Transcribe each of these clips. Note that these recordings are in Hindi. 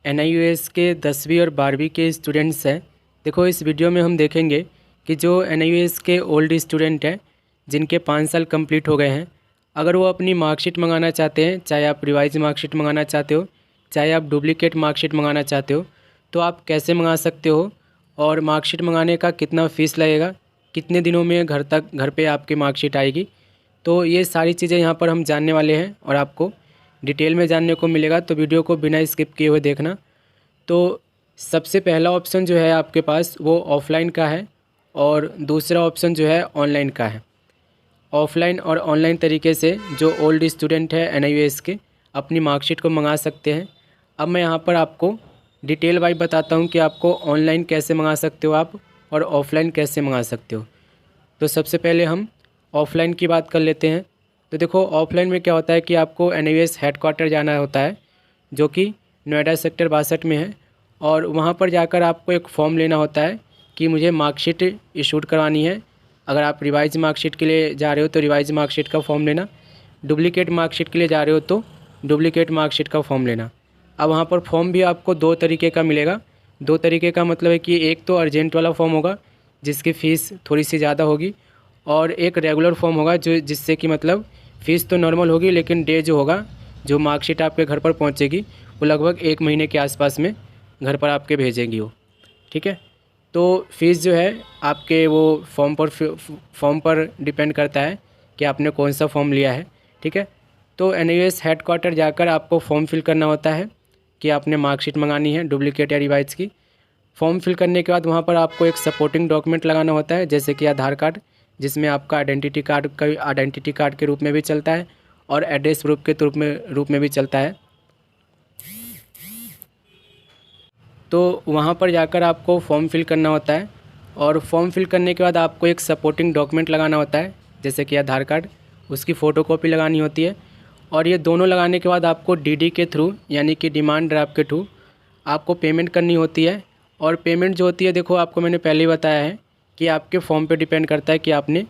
NIUS के 10वीं और 12वीं के स्टूडेंट्स हैं। देखो इस वीडियो में हम देखेंगे कि जो NIUS के ओल्ड स्टूडेंट हैं जिनके 5 साल कंप्लीट हो गए हैं, अगर वो अपनी मार्कशीट मंगाना चाहते हैं, चाहे आप रिवाइज मार्कशीट मंगाना चाहते हो, चाहे आप डुप्लीकेट मार्कशीट मंगाना चाहते हो, तो आप कैसे मंगा सकते हो और मार्कशीट मंगाने का कितना फ़ीस लगेगा, कितने दिनों में घर पे आपकी मार्कशीट आएगी। तो ये सारी चीज़ें यहाँ पर हम जानने वाले हैं और आपको डिटेल में जानने को मिलेगा, तो वीडियो को बिना स्किप किए हुए देखना। तो सबसे पहला ऑप्शन जो है आपके पास वो ऑफ़लाइन का है और दूसरा ऑप्शन जो है ऑनलाइन का है। ऑफ़लाइन और ऑनलाइन तरीके से जो ओल्ड स्टूडेंट है NIUS के अपनी मार्कशीट को मंगा सकते हैं। अब मैं यहाँ पर आपको डिटेल वाइज बताता हूँ कि आपको ऑनलाइन कैसे मंगा सकते हो आप और ऑफ़लाइन कैसे मंगा सकते हो। तो सबसे पहले हम ऑफ़लाइन की बात कर लेते हैं। तो देखो ऑफ़लाइन में क्या होता है कि आपको NIUS हेडक्वार्टर जाना होता है, जो कि नोएडा सेक्टर 62 में है, और वहाँ पर जाकर आपको एक फ़ॉर्म लेना होता है कि मुझे मार्कशीट इशूड करवानी है। अगर आप रिवाइज मार्कशीट के लिए जा रहे हो तो रिवाइज मार्कशीट का फ़ॉर्म लेना, डुप्लीकेट मार्कशीट के लिए जा रहे हो तो डुप्लीकेट मार्कशीट का फ़ॉर्म लेना। अब वहाँ पर फ़ॉर्म भी आपको 2 तरीके का मिलेगा। 2 तरीके का मतलब है कि एक तो अर्जेंट वाला फ़ॉर्म होगा जिसकी फ़ीस थोड़ी सी ज़्यादा होगी, और एक रेगुलर फॉर्म होगा जो जिससे कि मतलब फ़ीस तो नॉर्मल होगी, लेकिन डे जो होगा, जो मार्कशीट आपके घर पर पहुंचेगी, वो लगभग 1 महीने के आसपास में घर पर आपके भेजेंगी वो। ठीक है, तो फ़ीस जो है आपके वो फॉर्म पर डिपेंड करता है कि आपने कौन सा फॉर्म लिया है। ठीक है, तो NIUS हेडक्वार्टर जाकर आपको फॉर्म फिल करना होता है कि आपने मार्कशीट मंगानी है डुप्लीकेट या रिवाइज की। फॉर्म फिल करने के बाद वहाँ पर आपको एक सपोर्टिंग डॉक्यूमेंट लगाना होता है, जैसे कि आधार कार्ड, जिसमें आपका आइडेंटिटी कार्ड के रूप में भी चलता है और एड्रेस प्रूफ के रूप में भी चलता है। तो वहाँ पर जाकर आपको फॉर्म फिल करना होता है, और फॉर्म फिल करने के बाद आपको एक सपोर्टिंग डॉक्यूमेंट लगाना होता है, जैसे कि आधार कार्ड, उसकी फ़ोटोकॉपी लगानी होती है। और ये दोनों लगाने के बाद आपको DD के थ्रू, यानी कि डिमांड ड्राफ्ट के थ्रू आपको पेमेंट करनी होती है। और पेमेंट जो होती है, देखो आपको मैंने पहले ही बताया है कि आपके फॉर्म पे डिपेंड करता है कि आपने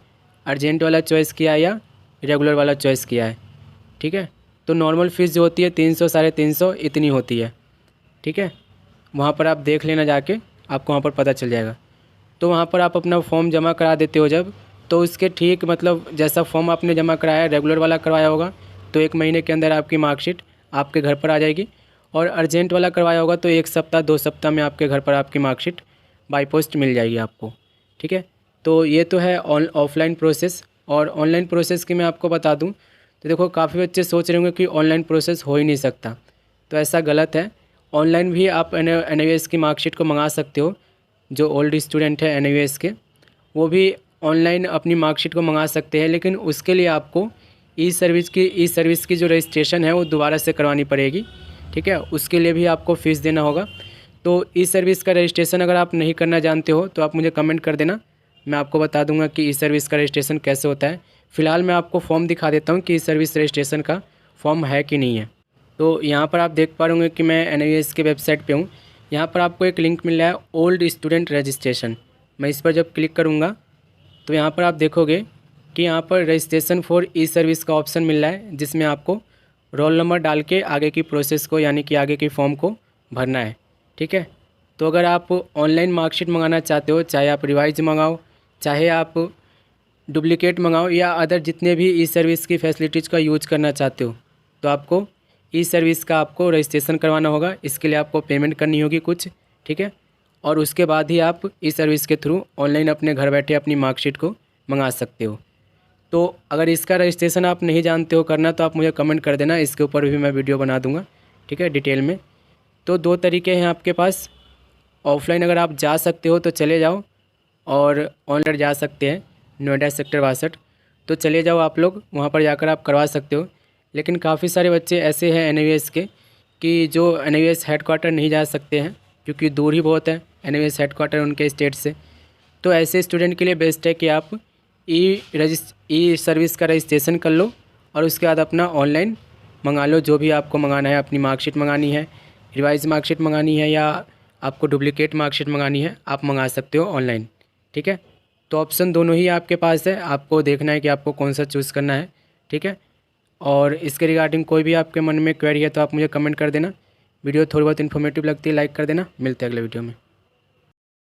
अर्जेंट वाला चॉइस किया है या रेगुलर वाला चॉइस किया है। ठीक है, तो नॉर्मल फ़ीस जो होती है 300 साढ़े 300 इतनी होती है। ठीक है, वहाँ पर आप देख लेना जाके, आपको वहाँ पर पता चल जाएगा। तो वहाँ पर आप अपना फॉर्म जमा करा देते हो जब, तो उसके ठीक मतलब जैसा फॉर्म आपने जमा कराया, रेगुलर वाला करवाया होगा तो 1 महीने के अंदर आपकी मार्कशीट आपके घर पर आ जाएगी, और अर्जेंट वाला करवाया होगा तो 1 सप्ताह 2 सप्ताह में आपके घर पर आपकी मार्कशीट बाय पोस्ट मिल जाएगी आपको। ठीक है, तो ये तो है ऑफ़लाइन प्रोसेस। और ऑनलाइन प्रोसेस की मैं आपको बता दूं, तो देखो काफ़ी बच्चे सोच रहे होंगे कि ऑनलाइन प्रोसेस हो ही नहीं सकता, तो ऐसा गलत है। ऑनलाइन भी आप NIUS की मार्कशीट को मंगा सकते हो। जो ओल्ड स्टूडेंट है NIUS के, वो भी ऑनलाइन अपनी मार्कशीट को मंगा सकते हैं, लेकिन उसके लिए आपको ई सर्विस की जो रजिस्ट्रेशन है वो दोबारा से करवानी पड़ेगी। ठीक है, उसके लिए भी आपको फ़ीस देना होगा। तो ई सर्विस का रजिस्ट्रेशन अगर आप नहीं करना जानते हो तो आप मुझे कमेंट कर देना, मैं आपको बता दूंगा कि ई सर्विस का रजिस्ट्रेशन कैसे होता है। फ़िलहाल मैं आपको फॉर्म दिखा देता हूँ कि ई सर्विस रजिस्ट्रेशन का फॉर्म है कि नहीं है। तो यहाँ पर आप देख पा रहे होंगे कि मैं NIUS के वेबसाइट पे हूँ। यहाँ पर आपको एक लिंक मिल रहा है ओल्ड स्टूडेंट रजिस्ट्रेशन। मैं इस पर जब क्लिक करूँगा तो यहाँ पर आप देखोगे कि यहाँ पर रजिस्ट्रेशन फॉर ई सर्विस का ऑप्शन मिल रहा है, जिसमें आपको रोल नंबर डाल के आगे की प्रोसेस को, यानी कि आगे की फॉर्म को भरना है। ठीक है, तो अगर आप ऑनलाइन मार्कशीट मंगाना चाहते हो, चाहे आप रिवाइज मंगाओ, चाहे आप डुप्लीकेट मंगाओ, या अदर जितने भी ई सर्विस की फैसिलिटीज़ का यूज करना चाहते हो, तो आपको ई सर्विस का आपको रजिस्ट्रेशन करवाना होगा। इसके लिए आपको पेमेंट करनी होगी कुछ। ठीक है, और उसके बाद ही आप ई सर्विस के थ्रू ऑनलाइन अपने घर बैठे अपनी मार्कशीट को मंगा सकते हो। तो अगर इसका रजिस्ट्रेशन आप नहीं जानते हो करना, तो आप मुझे कमेंट कर देना, इसके ऊपर भी मैं वीडियो बना दूंगा। ठीक है, डिटेल में। तो 2 तरीके हैं आपके पास। ऑफ़लाइन अगर आप जा सकते हो तो चले जाओ, और ऑनलाइन जा सकते हैं नोएडा सेक्टर 62, तो चले जाओ आप लोग, वहाँ पर जाकर आप करवा सकते हो। लेकिन काफ़ी सारे बच्चे ऐसे हैं NIUS के कि जो NIUS हेडक्वार्टर नहीं जा सकते हैं, क्योंकि दूर ही बहुत है NIUS हेडक्वार्टर उनके स्टेट से। तो ऐसे स्टूडेंट के लिए बेस्ट है कि आप ई सर्विस का रजिस्ट्रेशन कर लो, और उसके बाद अपना ऑनलाइन मंगा लो जो भी आपको मंगाना है। अपनी मार्कशीट मंगानी है, रिवाइज मार्कशीट मंगानी है, या आपको डुप्लीकेट मार्कशीट मंगानी है, आप मंगा सकते हो ऑनलाइन। ठीक है, तो ऑप्शन दोनों ही आपके पास है, आपको देखना है कि आपको कौन सा चूज़ करना है। ठीक है, और इसके रिगार्डिंग कोई भी आपके मन में क्वेरी है तो आप मुझे कमेंट कर देना। वीडियो थोड़ी बहुत इन्फॉर्मेटिव लगती है लाइक कर देना। मिलते हैं अगले वीडियो में।